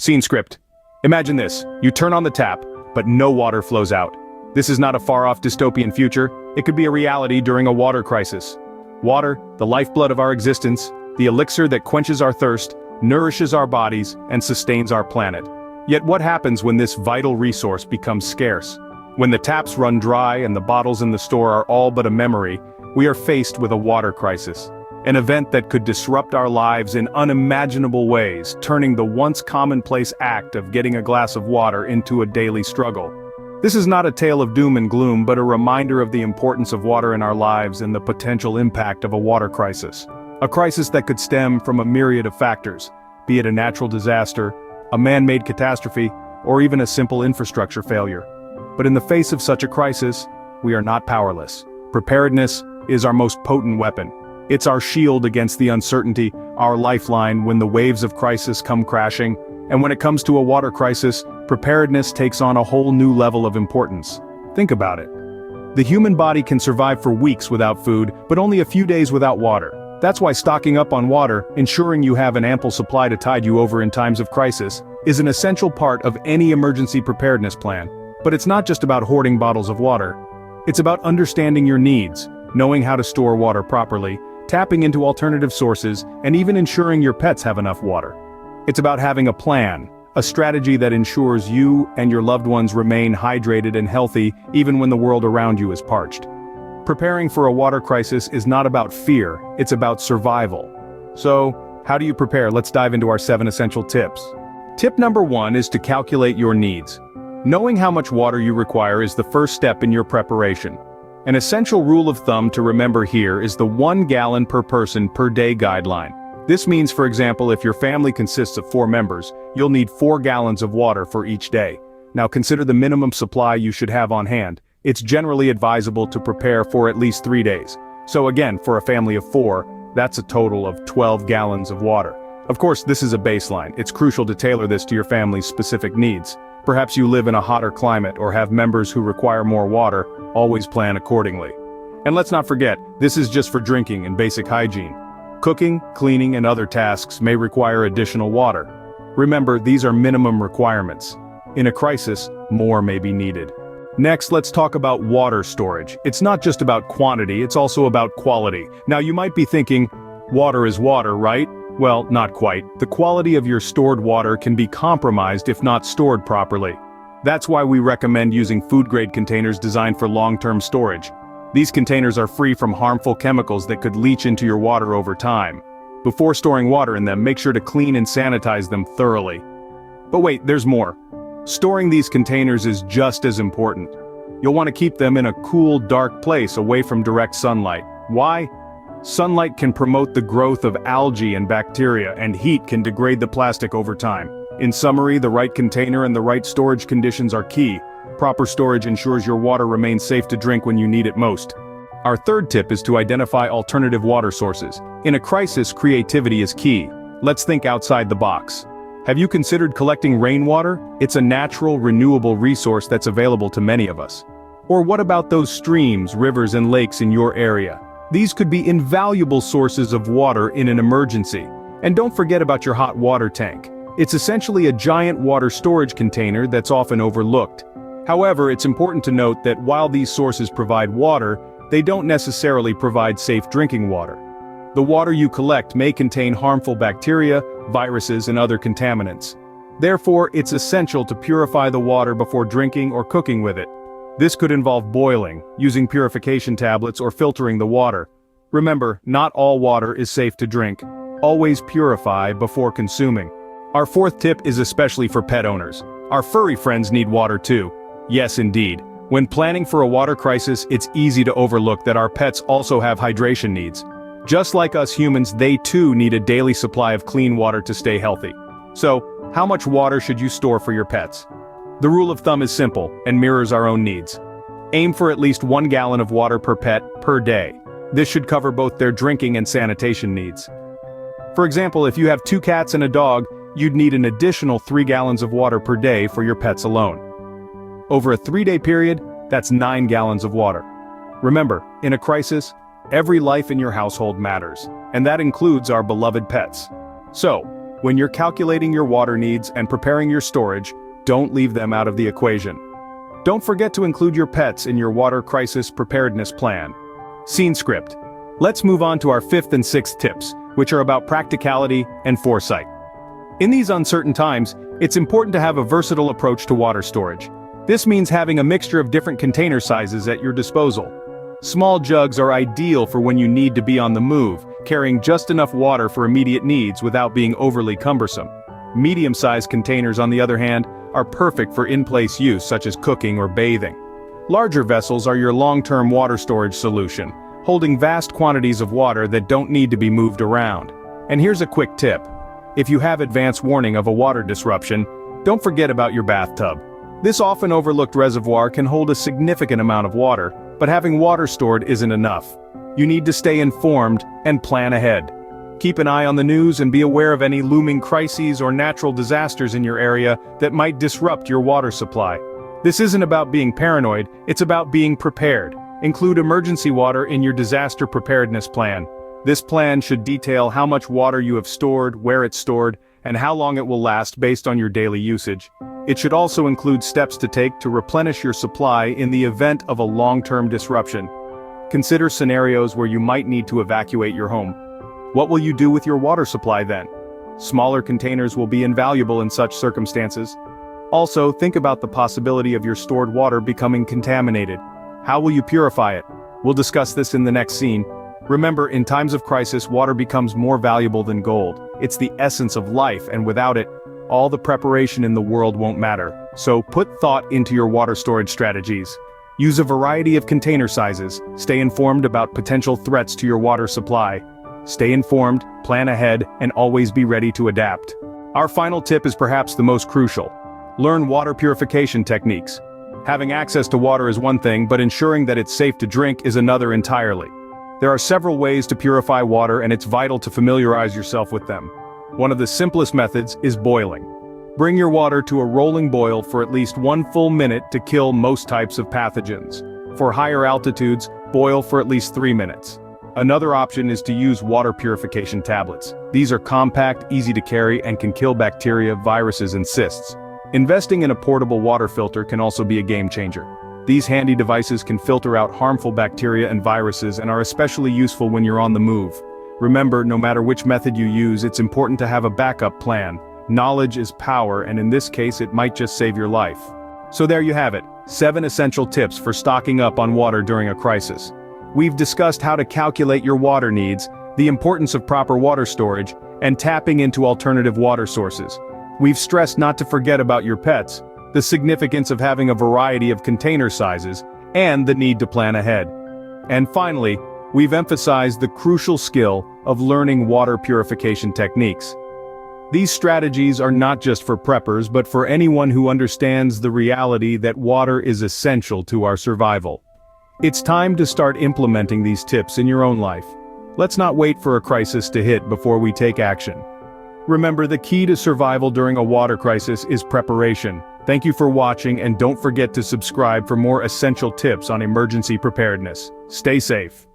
Scene script. Imagine this, you turn on the tap, but no water flows out. This is not a far-off dystopian future, it could be a reality during a water crisis. Water, the lifeblood of our existence, the elixir that quenches our thirst, nourishes our bodies, and sustains our planet. Yet what happens when this vital resource becomes scarce? When the taps run dry and the bottles in the store are all but a memory, we are faced with a water crisis. An event that could disrupt our lives in unimaginable ways, turning the once commonplace act of getting a glass of water into a daily struggle. This is not a tale of doom and gloom, but a reminder of the importance of water in our lives and the potential impact of a water crisis. A crisis that could stem from a myriad of factors, be it a natural disaster, a man-made catastrophe, or even a simple infrastructure failure. But in the face of such a crisis, we are not powerless. Preparedness is our most potent weapon. It's our shield against the uncertainty, our lifeline when the waves of crisis come crashing, and when it comes to a water crisis, preparedness takes on a whole new level of importance. Think about it. The human body can survive for weeks without food, but only a few days without water. That's why stocking up on water, ensuring you have an ample supply to tide you over in times of crisis, is an essential part of any emergency preparedness plan. But it's not just about hoarding bottles of water. It's about understanding your needs, knowing how to store water properly, tapping into alternative sources, and even ensuring your pets have enough water. It's about having a plan, a strategy that ensures you and your loved ones remain hydrated and healthy even when the world around you is parched. Preparing for a water crisis is not about fear, it's about survival. So, how do you prepare? Let's dive into our 7 essential tips. Tip number 1 is to calculate your needs. Knowing how much water you require is the first step in your preparation. An essential rule of thumb to remember here is the 1 gallon per person per day guideline. This means, for example, if your family consists of 4 members, you'll need 4 gallons of water for each day. Now consider the minimum supply you should have on hand. It's generally advisable to prepare for at least 3 days. So again, for a family of 4, that's a total of 12 gallons of water. Of course, this is a baseline. It's crucial to tailor this to your family's specific needs. Perhaps you live in a hotter climate or have members who require more water. Always plan accordingly. And let's not forget, this is just for drinking and basic hygiene. Cooking, cleaning, and other tasks may require additional water. Remember, these are minimum requirements. In a crisis, more may be needed. Next, let's talk about water storage. It's not just about quantity, it's also about quality. Now you might be thinking, water is water, right? Well, not quite. The quality of your stored water can be compromised if not stored properly. That's why we recommend using food-grade containers designed for long-term storage. These containers are free from harmful chemicals that could leach into your water over time. Before storing water in them, make sure to clean and sanitize them thoroughly. But wait, there's more. Storing these containers is just as important. You'll want to keep them in a cool, dark place away from direct sunlight. Why? Sunlight can promote the growth of algae and bacteria, and heat can degrade the plastic over time. In summary, the right container and the right storage conditions are key. Proper storage ensures your water remains safe to drink when you need it most. Our third tip is to identify alternative water sources. In a crisis, creativity is key. Let's think outside the box. Have you considered collecting rainwater? It's a natural, renewable resource that's available to many of us. Or what about those streams, rivers, and lakes in your area? These could be invaluable sources of water in an emergency. And don't forget about your hot water tank. It's essentially a giant water storage container that's often overlooked. However, it's important to note that while these sources provide water, they don't necessarily provide safe drinking water. The water you collect may contain harmful bacteria, viruses, and other contaminants. Therefore, it's essential to purify the water before drinking or cooking with it. This could involve boiling, using purification tablets, or filtering the water. Remember, not all water is safe to drink. Always purify before consuming. Our fourth tip is especially for pet owners. Our furry friends need water too. Yes, indeed. When planning for a water crisis, it's easy to overlook that our pets also have hydration needs. Just like us humans, they too need a daily supply of clean water to stay healthy. So, how much water should you store for your pets? The rule of thumb is simple and mirrors our own needs. Aim for at least 1 gallon of water per pet per day. This should cover both their drinking and sanitation needs. For example, if you have 2 cats and a dog, you'd need an additional 3 gallons of water per day for your pets alone. Over a 3-day period, that's 9 gallons of water. Remember, in a crisis, every life in your household matters, and that includes our beloved pets. So, When you're calculating your water needs and preparing your storage, don't leave them out of the equation. Don't forget to include your pets in your water crisis preparedness plan. Scene script. Let's move on to our fifth and sixth tips, which are about practicality and foresight. In these uncertain times, it's important to have a versatile approach to water storage. This means having a mixture of different container sizes at your disposal. Small jugs are ideal for when you need to be on the move, carrying just enough water for immediate needs without being overly cumbersome. Medium-sized containers, on the other hand, are perfect for in-place use such as cooking or bathing. Larger vessels are your long-term water storage solution, holding vast quantities of water that don't need to be moved around. And here's a quick tip. If you have advance warning of a water disruption, don't forget about your bathtub. This often overlooked reservoir can hold a significant amount of water, but having water stored isn't enough. You need to stay informed and plan ahead. Keep an eye on the news and be aware of any looming crises or natural disasters in your area that might disrupt your water supply. This isn't about being paranoid, it's about being prepared. Include emergency water in your disaster preparedness plan. This plan should detail how much water you have stored, where it's stored, and how long it will last based on your daily usage. It should also include steps to take to replenish your supply in the event of a long-term disruption. Consider scenarios where you might need to evacuate your home. What will you do with your water supply then? Smaller containers will be invaluable in such circumstances. Also, think about the possibility of your stored water becoming contaminated. How will you purify it? We'll discuss this in the next scene. Remember, in times of crisis, water becomes more valuable than gold. It's the essence of life, and without it, all the preparation in the world won't matter. So put thought into your water storage strategies. Use a variety of container sizes. Stay informed about potential threats to your water supply. Stay informed, plan ahead, and always be ready to adapt. Our final tip is perhaps the most crucial. Learn water purification techniques. Having access to water is one thing, but ensuring that it's safe to drink is another entirely. There are several ways to purify water, and it's vital to familiarize yourself with them. One of the simplest methods is boiling. Bring your water to a rolling boil for at least 1 full minute to kill most types of pathogens. For higher altitudes, boil for at least 3 minutes. Another option is to use water purification tablets. These are compact, easy to carry, and can kill bacteria, viruses, and cysts. Investing in a portable water filter can also be a game changer. These handy devices can filter out harmful bacteria and viruses and are especially useful when you're on the move. Remember, no matter which method you use, it's important to have a backup plan. Knowledge is power, and in this case it might just save your life. So there you have it, 7 essential tips for stocking up on water during a crisis. We've discussed how to calculate your water needs, the importance of proper water storage, and tapping into alternative water sources. We've stressed not to forget about your pets, the significance of having a variety of container sizes, and the need to plan ahead. And finally, we've emphasized the crucial skill of learning water purification techniques. These strategies are not just for preppers but for anyone who understands the reality that water is essential to our survival. It's time to start implementing these tips in your own life. Let's not wait for a crisis to hit before we take action. Remember, the key to survival during a water crisis is preparation. Thank you for watching, and don't forget to subscribe for more essential tips on emergency preparedness. Stay safe.